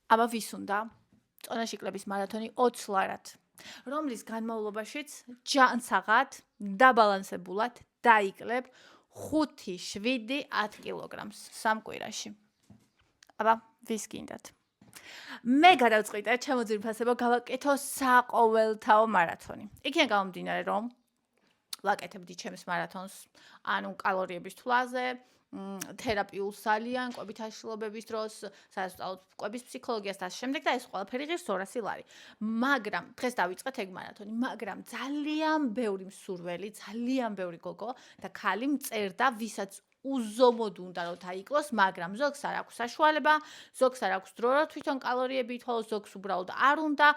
აბა ვის უნდა? წონაში კლების მარათონი 20 ლარად, რომლის განმავლობაშიც ჯანსაღად, დაბალანსებულად დაიკლებ 5, 7, 10 კილოგრამს სამ კვირაში. აბა ვის გინდათ? მე გადავწყვიტე, ჩემო ძვირფასებო, გავაკეთო საყოველთაო მარათონი. იქიდან გამომდინარე, რომ ვაკეთებდი ჩემს მარათონს, ანუ კალორიების თვლაზე, თერაპიულ სალიან, კვებით აშლობების დროს, სადაც ვსწავლობ კვების ფსიქოლოგიას და შემდეგ და ეს ყველაფერი ღირს 200 ლარი. მაგრამ დღეს დავიწყეთ ეგ მარათონი, მაგრამ ძალიან ბევრი მსურველი, ძალიან ბევრი გოგო და ქალი მწერდა, ვისაც უზომოდ უნდა რომ დაიკლოს, მაგრამ ზოგს არ აქვს საშუალება, ზოგს არ აქვს დრო, რომ თვითონ კალორიები ითვალოს, ზოგს უბრალოდ არ უნდა,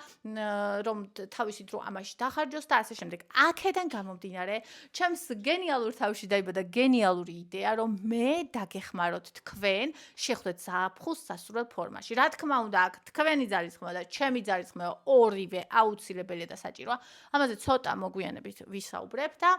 რომ თავისი დრო ამაში დახარჯოს და ასე შემდეგ. აქედან გამომდინარე, ჩემს გენიალურ თავში დაიბადა გენიალური იდეა, რომ მე დაგეხმაროთ თქვენ, შეხვდეთ ზაფხულს სასურველ ფორმაში. რა თქმა უნდა, აქ თქვენი ძალისხმევა და ჩემი ძალისხმევა ორივე აუცილებელია და საჭიროა. ამაზე ცოტა მოგვიანებით ვისაუბრებ და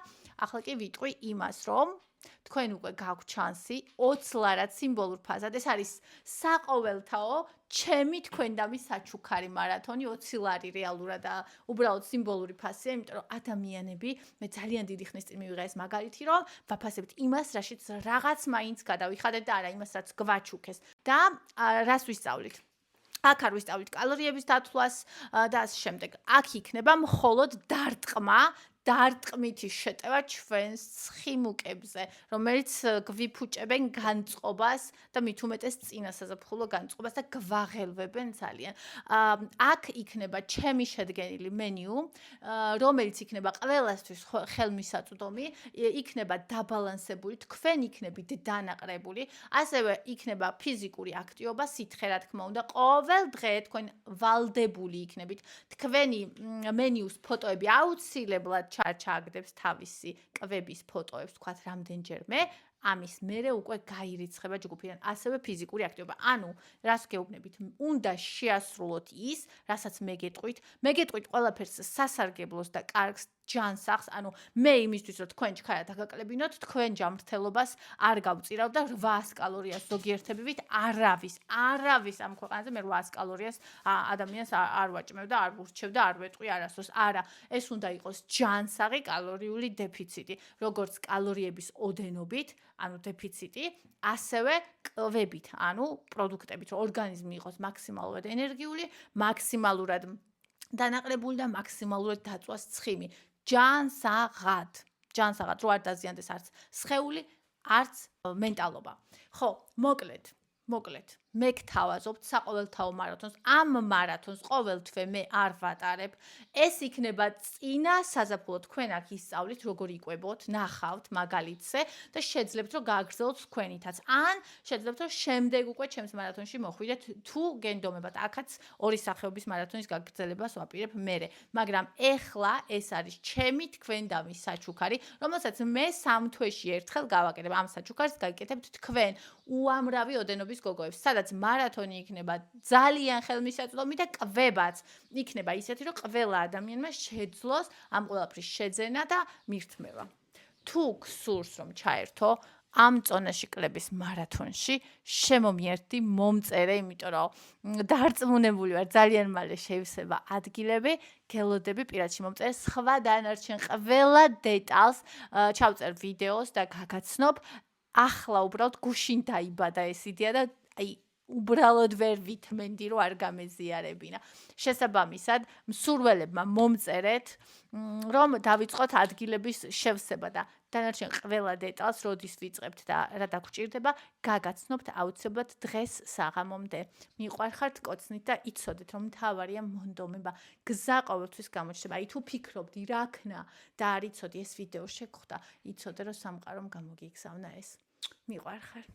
ახლა კი ვიტყვი იმას, რომ თქვენ უკვე გაქვთ შანსი 20 ლარად სიმბოლურ ფასად. ეს არის საყოველთაო ჩემი თქვენ და მის საჩუქარი მარათონი 20 ლარი რეალურად და უბრალოდ სიმბოლური ფასია, იმიტომ რომ ადამიანები მე ძალიან დიდი ხნის წინ მივიღე ეს მაგალითი, რომ ვაფასებთ იმას, რაშიც რაღაც მაინც გადავიხადეთ და არა იმას, რაც გვაჩუქეს. და რას ვისწავლით? აქ არ ვისწავლით კალორიების დათვლას და ასე შემდეგ. აქ იქნება მხოლოდ დარტყმითი შეტევა ჩვენს ცხიმუკებზე, რომელიც გვიფუჭებენ განწყობას და მით უმეტეს წინასაზაფხულო განწყობას და გვაღელვებენ ძალიან. აქ იქნება ჩემი შედგენილი მენიუ, რომელიც იქნება ყველასთვის ხელმისაწვდომი, იქნება დაბალანსებული, თქვენ იქნებით დანაყრებული, ასევე იქნება ფიზიკური აქტივობა, სითხე რა თქმა უნდა, ყოველ დღე თქვენ ვალდებული იქნებით. თქვენი მენიუს ფოტოები აუცილებლად ჩააგდებს თავისი კვების ფოტოებს, თქვათ რამდენჯერმე, ამის მერე უკვე გაირიცხება ჯგუფიდან, ასევე ფიზიკური აქტივობა. ანუ, რას გეუბნებით, უნდა შეასრულოთ ის, რასაც მე გეტყვით. მე გეტყვით ყველაფერს სასარგებლოს და კარგს ჯანსაღს, ანუ მე იმისთვის, რომ თქვენ ჩქარად დაგაკლებინოთ, თქვენ ჯანმრთელობას არ გავწირავ და 800 კალორიას ზოგიერთებივით არავის ამ ქვეყანაზე მე 800 კალორიას ადამიანს არ ვაჭმევ და არ ვურჩევ და არ ვეტყვი არასდროს. არა, ეს უნდა იყოს ჯანსაღი კალორიული დეფიციტი, როგორც კალორიების ოდენობით, ანუ დეფიციტი, ასევე კვებით, ანუ პროდუქტებით, რომ ორგანიზმი იყოს მაქსიმალურად ენერგიული, მაქსიმალურად დანაყრებული და მაქსიმალურად დაწვას ცხიმი. ჯანსაღად, რომ არ დაზიანდეს არც სხეული, არც მენტალობა. ხო, მოკლედ, მე გთავაზობთ საყოველთაო მარათონს. ამ მარათონს ყოველთვე მე არ ვატარებ. ეს იქნება წინა საზაფხულო, თქვენ აქ ისწავლით, როგორ იკვებოთ, ნახავთ მაგალითზე და შეძლებთ, რომ გააგრძელოთ თქვენითაც. ან შეძლებთ, რომ შემდეგ უკვე ჩემს მარათონში მოხვიდეთ, თუ გენდომებათ. აქაც ორი სახეობის მარათონის გაგრძელებას ვაპირებ მერე. მაგრამ ეხლა ეს არის ჩემი თქვენ და მის საჩუქარი, რომელსაც მე 3 თვეში ერთხელ გავაკეთებ. ამ საჩუქარს გაიკეთებთ თქვენ უამრავი ოდენობის გოგოებს, სადაც მარათონი იქნება ძალიან ხელმისაწვდომი და კვებაც იქნება ისეთი, რომ ყველა ადამიანმა შეძლოს ამ ყველაფრის შეძენა და მირთმევა. თუ გსურს რომ ჩაერთო ამ წონაში კლების მარათონში, შემომიერდი, მომწერე, იმიტომ რომ დარწმუნებული ვარ, ძალიან მალე შევსება ადგილები, გელოდები პირადში მომწერე, სხვა დანარჩენ ყველა დეტალს ჩავწერ ვიდეოს და გაგაცნობ. ახლა უბრალოდ გუშინ დაიბადა ეს იდეა და უბრალოდ ვერ ვითმენდი, რომ არ გამეზიარებინა. შესაბამისად, მსურველებმა მომწერეთ, რომ დავიწყოთ ადგილების შევსება და დანარჩენ ყველა დეტალს, როდის ვიწყებთ და რა დაგვრჭირდება, გაგაცნობთ აუცილებლად დღეს საღამომდე. მიყვარხართ, კოცნით და იცოდეთ, რომ მთავარია მონდომება. გზა ყოველთვის გამოჩნდება. თუ ფიქრობდი, რა ქნა და არ იცოდი ეს ვიდეო შეგხვდა, იცოდე, რომ სამყარომ გამოგიგზავნა ეს. მიყვარხარ.